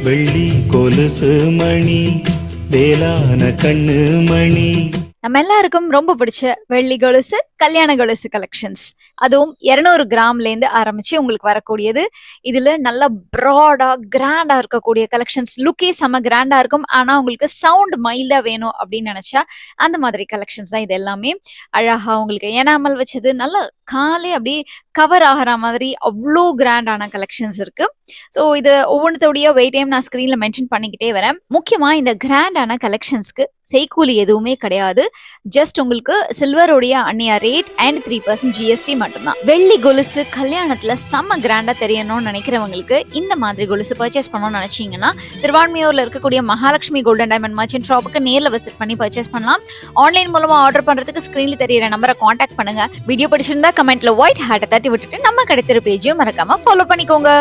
வெள்ளி கொலுசு மணி வேளான கண்ணு மணி. நம்ம எல்லாருக்கும் ரொம்ப பிடிச்ச வெள்ளி கொலுசு, கல்யாண கொலுசு கலெக்ஷன்ஸ். அதுவும் 200 கிராம்ல இருந்து ஆரம்பிச்சு உங்களுக்கு வரக்கூடியது. இதுல நல்ல ப்ராடா கிராண்டா இருக்கக்கூடிய கலெக்ஷன்ஸ். லுக்கே செம கிராண்டா இருக்கும். ஆனா உங்களுக்கு சவுண்ட் மைல்டா வேணும் அப்படின்னு நினைச்சா அந்த மாதிரி கலெக்ஷன்ஸ் தான் இது எல்லாமே. அழகா உங்களுக்கு எனாமல் வச்சது, நல்ல காலே அப்படியே கவர் ஆகிற மாதிரி அவ்வளோ கிராண்டான கலெக்ஷன்ஸ் இருக்கு. ஸோ இது ஒவ்வொன்றத்தோடைய வெயிட்டையும் நான் ஸ்க்ரீன்ல மென்ஷன் பண்ணிக்கிட்டே வரேன். முக்கியமா இந்த கிராண்டான கலெக்ஷன்ஸ்க்கு செய்கூலி எதுவுமே கிடையாது. ஜஸ்ட் உங்களுக்கு சில்வருடைய அந்நிய ரேட் அண்ட் 3% ஜிஎஸ்டி மட்டும்தான். வெள்ளி கொலுசு கல்யாணத்துல செம்ம கிராண்டா தெரியணும்னு நினைக்கிறவங்களுக்கு இந்த மாதிரி கொலுசு பர்ச்சேஸ் பண்ணணும்னு நினைச்சீங்கன்னா திருவான்மியூர்ல இருக்கக்கூடிய மகாலட்சுமி கோல்டன் டைமண்ட் மர்ச்சன்ட் ஷாப்புக்கு நேர்ல விசிட் பண்ணி பர்ச்சேஸ் பண்ணலாம். ஆன்லைன் மூலமா ஆர்டர் பண்றதுக்கு ஸ்கிரீன்ல தெரியற நம்பரை காண்டாக்ட் பண்ணுங்க. வீடியோ பிடிச்சிருந்தா கமெண்ட்ல ஒயிட் ஹார்ட்டை தட்டி விட்டுட்டு நம்ம கிடைத்திரு பேஜையும் மறக்காம ஃபாலோ பண்ணிக்கோங்க.